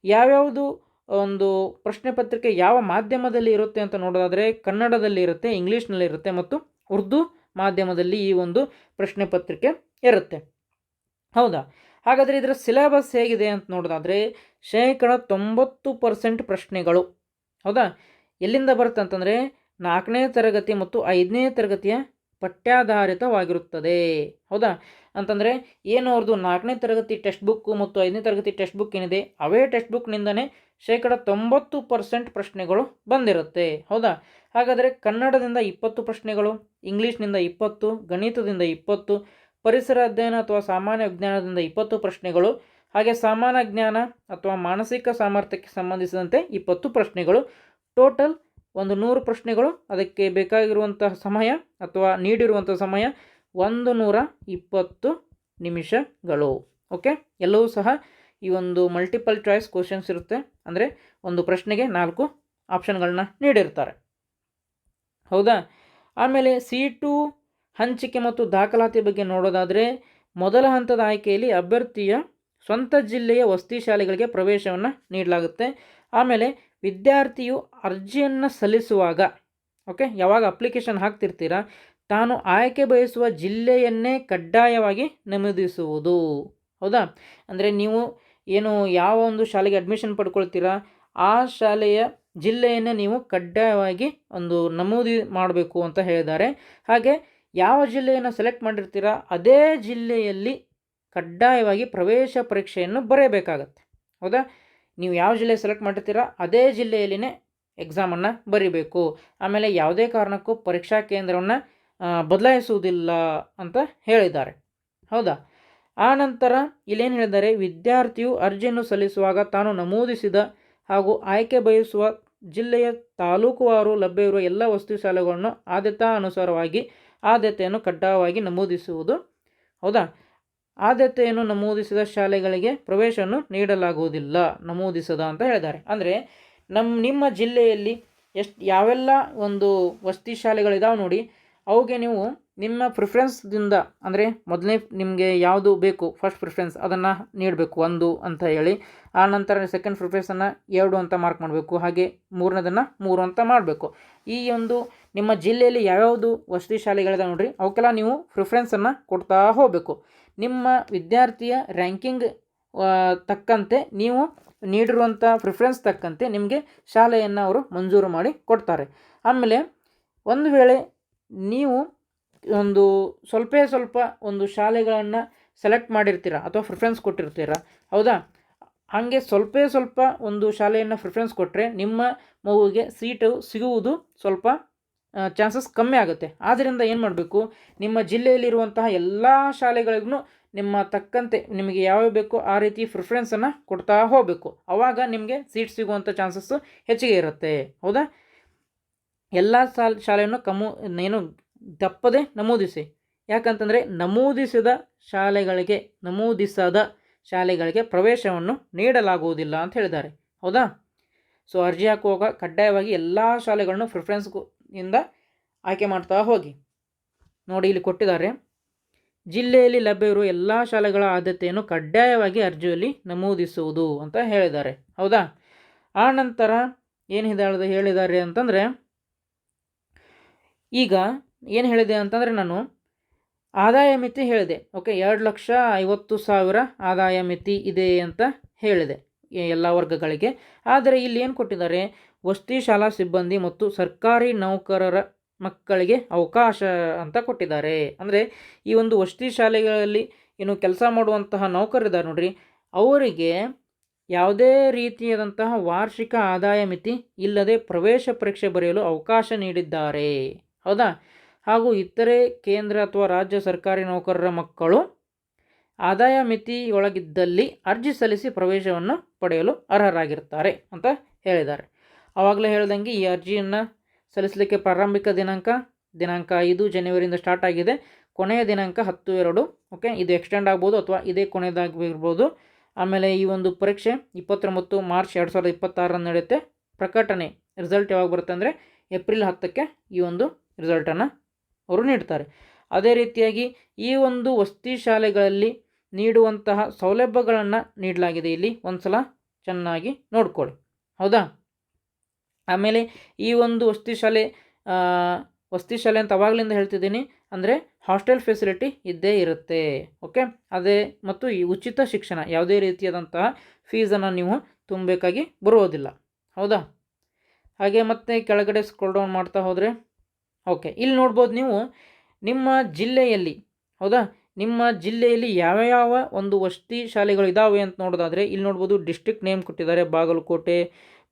ಯಾವ್ಯಾವುದು ಒಂದು ಪ್ರಶ್ನೆ ಪತ್ರಿಕೆ ಯಾವ ಮಾಧ್ಯಮದಲ್ಲಿ ಇರುತ್ತೆ ಅಂತ ನೋಡೋದಾದರೆ, ಕನ್ನಡದಲ್ಲಿ ಇರುತ್ತೆ, ಇಂಗ್ಲೀಷ್ನಲ್ಲಿ ಇರುತ್ತೆ ಮತ್ತು ಉರ್ದು ಮಾಧ್ಯಮದಲ್ಲಿ ಈ ಒಂದು ಪ್ರಶ್ನೆ ಪತ್ರಿಕೆ ಇರುತ್ತೆ. ಹೌದಾ. ಹಾಗಾದರೆ ಇದರ ಸಿಲೆಬಸ್ ಹೇಗಿದೆ ಅಂತ ನೋಡೋದಾದರೆ, 90% ಪ್ರಶ್ನೆಗಳು. ಹೌದಾ. ಎಲ್ಲಿಂದ ಬರುತ್ತೆ ಅಂತಂದರೆ 4ನೇ ತರಗತಿ ಮತ್ತು 5ನೇ ತರಗತಿಯ ಪಠ್ಯಾಧಾರಿತವಾಗಿರುತ್ತದೆ. ಹೌದಾ? ಅಂತಂದರೆ ಏನು ಅವ್ರದ್ದು 4ನೇ ತರಗತಿ ಟೆಕ್ಸ್ಟ್ ಬುಕ್ಕು ಮತ್ತು 5ನೇ ತರಗತಿ ಟೆಕ್ಸ್ಟ್ ಬುಕ್ ಏನಿದೆ ಅವೇ ಟೆಕ್ಸ್ಟ್ ಬುಕ್ನಿಂದನೇ 90% ಪ್ರಶ್ನೆಗಳು ಬಂದಿರುತ್ತೆ. ಹೌದಾ? ಹಾಗಾದರೆ ಕನ್ನಡದಿಂದ 20 ಪ್ರಶ್ನೆಗಳು, ಇಂಗ್ಲೀಷ್ನಿಂದ 20, ಗಣಿತದಿಂದ 20, ಪರಿಸರ ಅಧ್ಯಯನ ಅಥವಾ ಸಾಮಾನ್ಯ ವಿಜ್ಞಾನದಿಂದ 20 ಪ್ರಶ್ನೆಗಳು, ಹಾಗೆ ಸಾಮಾನ್ಯ ಜ್ಞಾನ ಅಥವಾ ಮಾನಸಿಕ ಸಾಮರ್ಥ್ಯಕ್ಕೆ ಸಂಬಂಧಿಸಿದಂತೆ 20 ಪ್ರಶ್ನೆಗಳು, ಟೋಟಲ್ ಒಂದು 100 ಪ್ರಶ್ನೆಗಳು. ಅದಕ್ಕೆ ಬೇಕಾಗಿರುವಂತಹ ಸಮಯ ಅಥವಾ ನೀಡಿರುವಂಥ ಸಮಯ 120 ನಿಮಿಷಗಳು. ಓಕೆ, ಎಲ್ಲವೂ ಸಹ ಈ ಒಂದು ಮಲ್ಟಿಪಲ್ ಚಾಯ್ಸ್ ಕ್ವಶನ್ಸ್ ಇರುತ್ತೆ. ಅಂದರೆ ಒಂದು ಪ್ರಶ್ನೆಗೆ 4 ಆಪ್ಷನ್ಗಳನ್ನ ನೀಡಿರ್ತಾರೆ. ಹೌದಾ? ಆಮೇಲೆ ಸೀಟು ಹಂಚಿಕೆ ಮತ್ತು ದಾಖಲಾತಿ ಬಗ್ಗೆ ನೋಡೋದಾದರೆ, ಮೊದಲ ಹಂತದ ಆಯ್ಕೆಯಲ್ಲಿ ಅಭ್ಯರ್ಥಿಯ ಸ್ವಂತ ಜಿಲ್ಲೆಯ ವಸತಿ ಶಾಲೆಗಳಿಗೆ ಪ್ರವೇಶವನ್ನು ನೀಡಲಾಗುತ್ತೆ. ಆಮೇಲೆ ವಿದ್ಯಾರ್ಥಿಯು ಅರ್ಜಿಯನ್ನು ಸಲ್ಲಿಸುವಾಗ, ಓಕೆ, ಯಾವಾಗ ಅಪ್ಲಿಕೇಶನ್ ಹಾಕ್ತಿರ್ತೀರ ತಾನು ಆಯ್ಕೆ ಬಯಸುವ ಜಿಲ್ಲೆಯನ್ನೇ ಕಡ್ಡಾಯವಾಗಿ ನಮೂದಿಸುವುದು. ಹೌದಾ? ಅಂದರೆ ನೀವು ಏನು ಯಾವ ಒಂದು ಶಾಲೆಗೆ ಅಡ್ಮಿಷನ್ ಪಡ್ಕೊಳ್ತೀರಾ ಆ ಶಾಲೆಯ ಜಿಲ್ಲೆಯನ್ನೇ ನೀವು ಕಡ್ಡಾಯವಾಗಿ ಒಂದು ನಮೂದಿ ಮಾಡಬೇಕು ಅಂತ ಹೇಳಿದ್ದಾರೆ. ಹಾಗೆ ಯಾವ ಜಿಲ್ಲೆಯನ್ನು ಸೆಲೆಕ್ಟ್ ಮಾಡಿರ್ತೀರಾ ಅದೇ ಜಿಲ್ಲೆಯಲ್ಲಿ ಕಡ್ಡಾಯವಾಗಿ ಪ್ರವೇಶ ಪರೀಕ್ಷೆಯನ್ನು ಬರೆಯಬೇಕಾಗತ್ತೆ. ಹೌದಾ? ನೀವು ಯಾವ ಜಿಲ್ಲೆ ಸೆಲೆಕ್ಟ್ ಮಾಡಿರ್ತೀರಾ ಅದೇ ಜಿಲ್ಲೆಯಲ್ಲಿನೇ ಎಕ್ಸಾಮನ್ನು ಬರೀಬೇಕು. ಆಮೇಲೆ ಯಾವುದೇ ಕಾರಣಕ್ಕೂ ಪರೀಕ್ಷಾ ಕೇಂದ್ರವನ್ನು ಬದಲಾಯಿಸುವುದಿಲ್ಲ ಅಂತ ಹೇಳಿದ್ದಾರೆ. ಹೌದಾ? ಆ ನಂತರ ಇಲ್ಲೇನು ಹೇಳಿದ್ದಾರೆ, ವಿದ್ಯಾರ್ಥಿಯು ಅರ್ಜಿಯನ್ನು ಸಲ್ಲಿಸುವಾಗ ತಾನು ನಮೂದಿಸಿದ ಹಾಗೂ ಆಯ್ಕೆ ಬಯಸುವ ಜಿಲ್ಲೆಯ ತಾಲೂಕುವಾರು ಲಭ್ಯವಿರುವ ಎಲ್ಲ ವಸತಿ ಶಾಲೆಗಳನ್ನು ಆದ್ಯತಾನುಸಾರವಾಗಿ ಆದ್ಯತೆಯನ್ನು ಕಡ್ಡಾಯವಾಗಿ ನಮೂದಿಸುವುದು. ಹೌದಾ? ಆದ್ಯತೆಯನ್ನು ನಮೂದಿಸಿದ ಶಾಲೆಗಳಿಗೆ ಪ್ರವೇಶವನ್ನು ನೀಡಲಾಗುವುದಿಲ್ಲ, ನಮೂದಿಸದ ಅಂತ ಹೇಳಿದ್ದಾರೆ. ಅಂದರೆ ನಿಮ್ಮ ಜಿಲ್ಲೆಯಲ್ಲಿ ಯಾವೆಲ್ಲ ಒಂದು ವಸತಿ ಶಾಲೆಗಳಿದಾವೆ ನೋಡಿ, ಅವುಗೆ ನೀವು ನಿಮ್ಮ ಪ್ರಿಫರೆನ್ಸ್ದಿಂದ, ಅಂದರೆ ಮೊದಲನೇ ನಿಮಗೆ ಯಾವುದು ಬೇಕು ಫಸ್ಟ್ ಪ್ರಿಫರೆನ್ಸ್ ಅದನ್ನು ನೀಡಬೇಕು 1 ಅಂತ ಹೇಳಿ. ಆ ನಂತರ ಸೆಕೆಂಡ್ ಪ್ರಿಫರೆನ್ಸನ್ನು 2 ಅಂತ ಮಾರ್ಕ್ ಮಾಡಬೇಕು. ಹಾಗೆ ಮೂರನೇದನ್ನು 3 ಅಂತ ಮಾಡಬೇಕು. ಈ ಒಂದು ನಿಮ್ಮ ಜಿಲ್ಲೆಯಲ್ಲಿ ಯಾವ್ಯಾವುದು ವಸತಿ ಶಾಲೆಗಳಿದೆ ನೋಡಿರಿ ಅವಕ್ಕೆಲ್ಲ ನೀವು ಪ್ರಿಫರೆನ್ಸನ್ನು ಕೊಡ್ತಾ ಹೋಗಬೇಕು. ನಿಮ್ಮ ವಿದ್ಯಾರ್ಥಿಯ ರ್ಯಾಂಕಿಂಗ್ ತಕ್ಕಂತೆ ನೀವು ನೀಡಿರುವಂಥ ಪ್ರಿಫರೆನ್ಸ್ ತಕ್ಕಂತೆ ನಿಮಗೆ ಶಾಲೆಯನ್ನು ಅವರು ಮಂಜೂರು ಮಾಡಿ ಕೊಡ್ತಾರೆ. ಆಮೇಲೆ ಒಂದು ವೇಳೆ ನೀವು ಒಂದು ಸ್ವಲ್ಪ ಒಂದು ಶಾಲೆಗಳನ್ನು ಸೆಲೆಕ್ಟ್ ಮಾಡಿರ್ತೀರ ಅಥವಾ ಪ್ರಿಫರೆನ್ಸ್ ಕೊಟ್ಟಿರ್ತೀರ. ಹೌದಾ? ಹಾಗೆ ಸ್ವಲ್ಪ ಒಂದು ಶಾಲೆಯನ್ನು ಪ್ರಿಫರೆನ್ಸ್ ಕೊಟ್ಟರೆ ನಿಮ್ಮ ಮಗುವಿಗೆ ಸೀಟು ಸಿಗುವುದು ಸ್ವಲ್ಪ ಚಾನ್ಸಸ್ ಕಮ್ಮಿ ಆಗುತ್ತೆ. ಆದ್ದರಿಂದ ಏನು ಮಾಡಬೇಕು, ನಿಮ್ಮ ಜಿಲ್ಲೆಯಲ್ಲಿರುವಂತಹ ಎಲ್ಲ ಶಾಲೆಗಳಿಗೂ ನಿಮ್ಮ ತಕ್ಕಂತೆ ನಿಮಗೆ ಯಾವ್ಯಾವ ಬೇಕೋ ಆ ರೀತಿ ಪ್ರಿಫರೆನ್ಸನ್ನು ಕೊಡ್ತಾ ಹೋಗಬೇಕು. ಆವಾಗ ನಿಮಗೆ ಸೀಟ್ ಸಿಗುವಂಥ ಚಾನ್ಸಸ್ಸು ಹೆಚ್ಚಿಗೆ ಇರುತ್ತೆ. ಹೌದಾ? ಎಲ್ಲ ಶಾಲೆಯನ್ನು ಏನು ತಪ್ಪದೆ ನಮೂದಿಸಿ. ಯಾಕಂತಂದರೆ ನಮೂದಿಸದ ಶಾಲೆಗಳಿಗೆ ಪ್ರವೇಶವನ್ನು ನೀಡಲಾಗುವುದಿಲ್ಲ ಅಂತ ಹೇಳಿದ್ದಾರೆ. ಹೌದಾ? ಸೊ ಅರ್ಜಿ ಹಾಕುವಾಗ ಕಡ್ಡಾಯವಾಗಿ ಎಲ್ಲ ಶಾಲೆಗಳನ್ನು ಪ್ರಿಫರೆನ್ಸ್ನಿಂದ ಆಯ್ಕೆ ಮಾಡ್ತಾ ಹೋಗಿ. ನೋಡಿ ಇಲ್ಲಿ ಕೊಟ್ಟಿದ್ದಾರೆ, ಜಿಲ್ಲೆಯಲ್ಲಿ ಲಭ್ಯವಿರುವ ಎಲ್ಲ ಶಾಲೆಗಳ ಆದ್ಯತೆಯನ್ನು ಕಡ್ಡಾಯವಾಗಿ ಅರ್ಜಿಯಲ್ಲಿ ನಮೂದಿಸುವುದು ಅಂತ ಹೇಳಿದ್ದಾರೆ. ಹೌದಾ? ಆ ನಂತರ ಏನು ಹೇಳಿದ್ದಾರೆ ಅಂತಂದರೆ, ಈಗ ಏನು ಹೇಳಿದೆ ಅಂತಂದರೆ ನಾನು ಆದಾಯ ಮಿತಿ ಹೇಳಿದೆ. ಓಕೆ, 2,50,000 ಆದಾಯ ಮಿತಿ ಇದೆ ಅಂತ ಹೇಳಿದೆ ಎಲ್ಲ ವರ್ಗಗಳಿಗೆ. ಆದರೆ ಇಲ್ಲಿ ಏನು ಕೊಟ್ಟಿದ್ದಾರೆ, ವಸತಿ ಶಾಲಾ ಸಿಬ್ಬಂದಿ ಮತ್ತು ಸರ್ಕಾರಿ ನೌಕರರ ಮಕ್ಕಳಿಗೆ ಅವಕಾಶ ಅಂತ ಕೊಟ್ಟಿದ್ದಾರೆ. ಅಂದರೆ ಈ ಒಂದು ವಸತಿ ಶಾಲೆಗಳಲ್ಲಿ ಏನು ಕೆಲಸ ಮಾಡುವಂತಹ ನೌಕರರಿದ್ದಾರೆ ನೋಡ್ರಿ, ಅವರಿಗೆ ಯಾವುದೇ ರೀತಿಯಾದಂತಹ ವಾರ್ಷಿಕ ಆದಾಯ ಮಿತಿ ಇಲ್ಲದೆ ಪ್ರವೇಶ ಪರೀಕ್ಷೆ ಬರೆಯಲು ಅವಕಾಶ ನೀಡಿದ್ದಾರೆ. ಹೌದಾ? ಹಾಗೂ ಇತರೆ ಕೇಂದ್ರ ಅಥವಾ ರಾಜ್ಯ ಸರ್ಕಾರಿ ನೌಕರರ ಮಕ್ಕಳು ಆದಾಯ ಮಿತಿಯೊಳಗಿದ್ದಲ್ಲಿ ಅರ್ಜಿ ಸಲ್ಲಿಸಿ ಪ್ರವೇಶವನ್ನು ಪಡೆಯಲು ಅರ್ಹರಾಗಿರ್ತಾರೆ ಅಂತ ಹೇಳಿದ್ದಾರೆ. ಆವಾಗಲೇ ಹೇಳ್ದಂಗೆ ಈ ಅರ್ಜಿಯನ್ನು ಸಲ್ಲಿಸಲಿಕ್ಕೆ ಪ್ರಾರಂಭಿಕ ದಿನಾಂಕ 5 ಜನವರಿಯಿಂದ ಸ್ಟಾರ್ಟ್ ಆಗಿದೆ. ಕೊನೆಯ ದಿನಾಂಕ 10/2. ಓಕೆ, ಇದು ಎಕ್ಸ್ಟೆಂಡ್ ಆಗ್ಬೋದು ಅಥವಾ ಇದೇ ಕೊನೆಯದಾಗಿರ್ಬೋದು. ಆಮೇಲೆ ಈ ಒಂದು ಪರೀಕ್ಷೆ 29 ಮಾರ್ಚ್ 2026 ನಡೆಯುತ್ತೆ. ಪ್ರಕಟಣೆ ರಿಸಲ್ಟ್ ಯಾವಾಗ ಬರುತ್ತೆ ಅಂದರೆ ಏಪ್ರಿಲ್ 10ಕ್ಕೆ ಈ ಒಂದು ರಿಸಲ್ಟನ್ನು ಅವರು ನೀಡ್ತಾರೆ. ಅದೇ ರೀತಿಯಾಗಿ ಈ ಒಂದು ವಸತಿ ಶಾಲೆಗಳಲ್ಲಿ ನೀಡುವಂತಹ ಸೌಲಭ್ಯಗಳನ್ನು ನೀಡಲಾಗಿದೆ. ಇಲ್ಲಿ ಒಂದು ಸಲ ಚೆನ್ನಾಗಿ ನೋಡ್ಕೊಳ್ಳಿ. ಹೌದಾ? ಆಮೇಲೆ ಈ ಒಂದು ವಸತಿ ಶಾಲೆ ಅಂತ ಅವಾಗಲಿಂದ ಹೇಳ್ತಿದ್ದೀನಿ, ಅಂದರೆ ಹಾಸ್ಟೆಲ್ ಫೆಸಿಲಿಟಿ ಇದ್ದೇ ಇರುತ್ತೆ. ಓಕೆ, ಅದೇ ಮತ್ತು ಈ ಉಚಿತ ಶಿಕ್ಷಣ, ಯಾವುದೇ ರೀತಿಯಾದಂತಹ ಫೀಸನ್ನು ನೀವು ತುಂಬಬೇಕಾಗಿ ಬರುವುದಿಲ್ಲ. ಹೌದಾ? ಹಾಗೆ ಮತ್ತೆ ಕೆಳಗಡೆ ಸ್ಕ್ರೋಲ್ ಡೌನ್ ಮಾಡ್ತಾ ಹೋದರೆ ಓಕೆ, ಇಲ್ಲಿ ನೋಡ್ಬೋದು ನೀವು ನಿಮ್ಮ ಜಿಲ್ಲೆಯಲ್ಲಿ, ಹೌದಾ, ನಿಮ್ಮ ಜಿಲ್ಲೆಯಲ್ಲಿ ಯಾವ ಒಂದು ವಸತಿ ಶಾಲೆಗಳು ಇದ್ದಾವೆ ಅಂತ ನೋಡೋದಾದರೆ ಇಲ್ಲಿ ನೋಡ್ಬೋದು ಡಿಸ್ಟ್ರಿಕ್ಟ್ ನೇಮ್ ಕೊಟ್ಟಿದ್ದಾರೆ, ಬಾಗಲಕೋಟೆ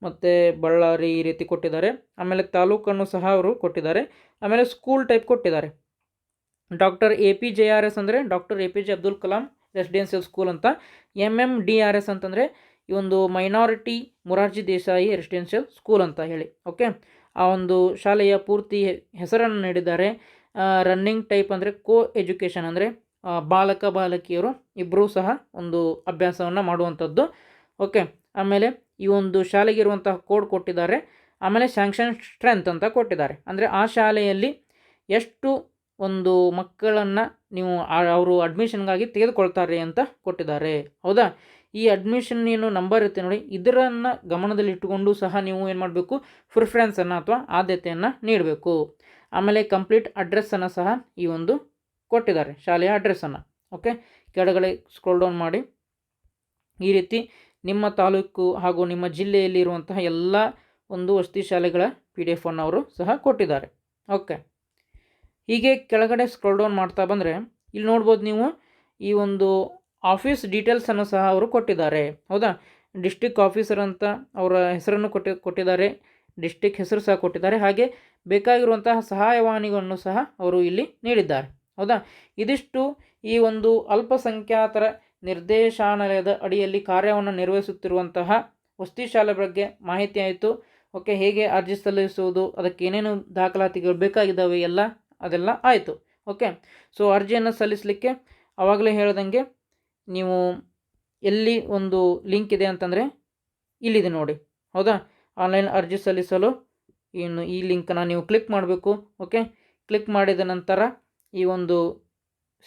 ಮತ್ತು ಬಳ್ಳಾರಿ ಈ ರೀತಿ ಕೊಟ್ಟಿದ್ದಾರೆ. ಆಮೇಲೆ ತಾಲೂಕನ್ನು ಸಹ ಅವರು ಕೊಟ್ಟಿದ್ದಾರೆ. ಆಮೇಲೆ ಸ್ಕೂಲ್ ಟೈಪ್ ಕೊಟ್ಟಿದ್ದಾರೆ. ಡಾಕ್ಟರ್ APJRS ಅಂದರೆ doctor APJ Abdul Kalam residential school ಅಂತ. MMDRS ಅಂತಂದರೆ ಈ ಒಂದು minority Morarji Desai residential school ಅಂತ ಹೇಳಿ. ಓಕೆ, ಆ ಒಂದು ಶಾಲೆಯ ಪೂರ್ತಿ ಹೆಸರನ್ನು ನೀಡಿದ್ದಾರೆ. ರನ್ನಿಂಗ್ ಟೈಪ್ ಅಂದರೆ ಕೋ ಎಜುಕೇಷನ್ ಅಂದರೆ ಬಾಲಕ ಬಾಲಕಿಯರು ಇಬ್ಬರೂ ಸಹ ಒಂದು ಅಭ್ಯಾಸವನ್ನು ಮಾಡುವಂಥದ್ದು. ಓಕೆ, ಆಮೇಲೆ ಈ ಒಂದು ಶಾಲೆಗೆ ಇರುವಂತಹ ಕೋಡ್ ಕೊಟ್ಟಿದ್ದಾರೆ. ಆಮೇಲೆ ಸ್ಯಾಂಕ್ಷನ್ ಸ್ಟ್ರೆಂತ್ ಅಂತ ಕೊಟ್ಟಿದ್ದಾರೆ. ಅಂದರೆ ಆ ಶಾಲೆಯಲ್ಲಿ ಎಷ್ಟು ಒಂದು ಮಕ್ಕಳನ್ನು ನೀವು ಅವರು ಅಡ್ಮಿಷನ್ಗಾಗಿ ತೆಗೆದುಕೊಳ್ತಾರೆ ಅಂತ ಕೊಟ್ಟಿದ್ದಾರೆ. ಹೌದಾ, ಈ ಅಡ್ಮಿಷನ್ ಏನು ನಂಬರ್ ಇರುತ್ತೆ ನೋಡಿ, ಇದರನ್ನು ಗಮನದಲ್ಲಿ ಇಟ್ಟುಕೊಂಡು ಸಹ ನೀವು ಏನು ಮಾಡಬೇಕು, ಪ್ರಿಫರೆನ್ಸನ್ನು ಅಥವಾ ಆದ್ಯತೆಯನ್ನು ನೀಡಬೇಕು. ಆಮೇಲೆ ಕಂಪ್ಲೀಟ್ ಅಡ್ರೆಸ್ಸನ್ನು ಸಹ ಈ ಒಂದು ಕೊಟ್ಟಿದ್ದಾರೆ, ಶಾಲೆಯ ಅಡ್ರೆಸ್ಸನ್ನು. ಓಕೆ, ಕೆಳಗಡೆ ಸ್ಕ್ರೋಲ್ ಡೌನ್ ಮಾಡಿ ಈ ರೀತಿ ನಿಮ್ಮ ತಾಲೂಕು ಹಾಗೂ ನಿಮ್ಮ ಜಿಲ್ಲೆಯಲ್ಲಿ ಇರುವಂತಹ ಎಲ್ಲ ಒಂದು ವಸತಿ ಶಾಲೆಗಳ PDF ಅನ್ನು ಅವರು ಸಹ ಕೊಟ್ಟಿದ್ದಾರೆ. ಓಕೆ, ಹೀಗೆ ಕೆಳಗಡೆ ಸ್ಕ್ರೋಲ್ ಡೌನ್ ಮಾಡ್ತಾ ಬಂದರೆ ಇಲ್ಲಿ ನೋಡ್ಬೋದು ನೀವು ಈ ಒಂದು ಆಫೀಸ್ ಡೀಟೇಲ್ಸನ್ನು ಸಹ ಅವರು ಕೊಟ್ಟಿದ್ದಾರೆ. ಹೌದಾ, ಡಿಸ್ಟ್ರಿಕ್ಟ್ ಆಫೀಸರ್ ಅಂತ ಅವರ ಹೆಸರನ್ನು ಕೊಟ್ಟಿದ್ದಾರೆ, ಡಿಸ್ಟ್ರಿಕ್ಟ್ ಹೆಸರು ಸಹ ಕೊಟ್ಟಿದ್ದಾರೆ. ಹಾಗೆ ಬೇಕಾಗಿರುವಂತಹ ಸಹಾಯವಾಣಿಗಳನ್ನು ಸಹ ಅವರು ಇಲ್ಲಿ ನೀಡಿದ್ದಾರೆ. ಹೌದಾ, ಇದಿಷ್ಟು ಈ ಒಂದು ಅಲ್ಪಸಂಖ್ಯಾತರ ನಿರ್ದೇಶನಾಲಯದ ಅಡಿಯಲ್ಲಿ ಕಾರ್ಯವನ್ನು ನಿರ್ವಹಿಸುತ್ತಿರುವಂತಹ ವಸತಿ ಶಾಲೆ ಬಗ್ಗೆ ಮಾಹಿತಿ ಆಯಿತು. ಓಕೆ, ಹೇಗೆ ಅರ್ಜಿ ಸಲ್ಲಿಸುವುದು, ಅದಕ್ಕೆ ಏನೇನು ದಾಖಲಾತಿಗಳು ಬೇಕಾಗಿದ್ದಾವೆ ಅದೆಲ್ಲ ಆಯಿತು. ಓಕೆ, ಸೊ ಅರ್ಜಿಯನ್ನು ಸಲ್ಲಿಸಲಿಕ್ಕೆ ಆವಾಗಲೇ ಹೇಳ್ದಂಗೆ ನೀವು ಎಲ್ಲಿ ಒಂದು ಲಿಂಕ್ ಇದೆ ಅಂತಂದರೆ ಇಲ್ಲಿದೆ ನೋಡಿ. ಹೌದಾ, ಆನ್ಲೈನ್ ಅರ್ಜಿ ಸಲ್ಲಿಸಲು ಇನ್ನು ಈ ಲಿಂಕನ್ನು ನೀವು ಕ್ಲಿಕ್ ಮಾಡಬೇಕು. ಓಕೆ, ಕ್ಲಿಕ್ ಮಾಡಿದ ನಂತರ ಈ ಒಂದು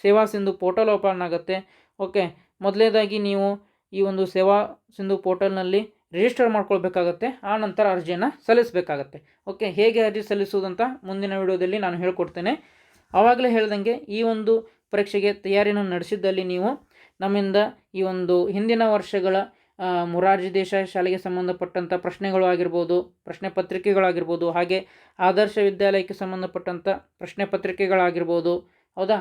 ಸೇವಾ ಸಿಂಧು ಪೋರ್ಟಲ್ ಓಪನ್ ಆಗುತ್ತೆ. ಓಕೆ, ಮೊದಲನೇದಾಗಿ ನೀವು ಈ ಒಂದು ಸೇವಾ ಸಿಂಧು ಪೋರ್ಟಲ್ನಲ್ಲಿ ರಿಜಿಸ್ಟರ್ ಮಾಡ್ಕೊಳ್ಬೇಕಾಗತ್ತೆ. ಆ ನಂತರ ಅರ್ಜಿಯನ್ನು ಸಲ್ಲಿಸಬೇಕಾಗತ್ತೆ. ಓಕೆ, ಹೇಗೆ ಅರ್ಜಿ ಸಲ್ಲಿಸುವುದಂತ ಮುಂದಿನ ವಿಡಿಯೋದಲ್ಲಿ ನಾನು ಹೇಳ್ಕೊಡ್ತೇನೆ. ಆವಾಗಲೇ ಹೇಳ್ದಂಗೆ ಈ ಒಂದು ಪರೀಕ್ಷೆಗೆ ತಯಾರಿಯನ್ನು ನಡೆಸಿದ್ದಲ್ಲಿ ನೀವು ನಮ್ಮಿಂದ ಈ ಒಂದು ಹಿಂದಿನ ವರ್ಷಗಳ ಮೊರಾರ್ಜಿ ದೇಸಾಯಿ ಶಾಲೆಗೆ ಸಂಬಂಧಪಟ್ಟಂಥ ಪ್ರಶ್ನೆಗಳು ಆಗಿರ್ಬೋದು, ಪ್ರಶ್ನೆ ಪತ್ರಿಕೆಗಳಾಗಿರ್ಬೋದು, ಹಾಗೆ ಆದರ್ಶ ವಿದ್ಯಾಲಯಕ್ಕೆ ಸಂಬಂಧಪಟ್ಟಂಥ ಪ್ರಶ್ನೆ ಪತ್ರಿಕೆಗಳಾಗಿರ್ಬೋದು, ಹೌದಾ,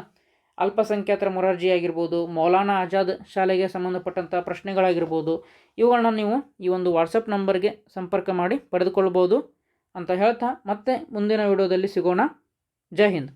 ಅಲ್ಪಸಂಖ್ಯಾತರ ಮೊರಾರ್ಜಿ ಆಗಿರ್ಬೋದು, ಮೌಲಾನಾ ಆಜಾದ್ ಶಾಲೆಗೆ ಸಂಬಂಧಪಟ್ಟಂಥ ಪ್ರಶ್ನೆಗಳಾಗಿರ್ಬೋದು, ಇವುಗಳನ್ನ ನೀವು ಈ ಒಂದು ವಾಟ್ಸಪ್ ನಂಬರ್ಗೆ ಸಂಪರ್ಕ ಮಾಡಿ ಪಡೆದುಕೊಳ್ಬೋದು ಅಂತ ಹೇಳ್ತಾ ಮತ್ತೆ ಮುಂದಿನ ವಿಡಿಯೋದಲ್ಲಿ ಸಿಗೋಣ. ಜೈ ಹಿಂದ್.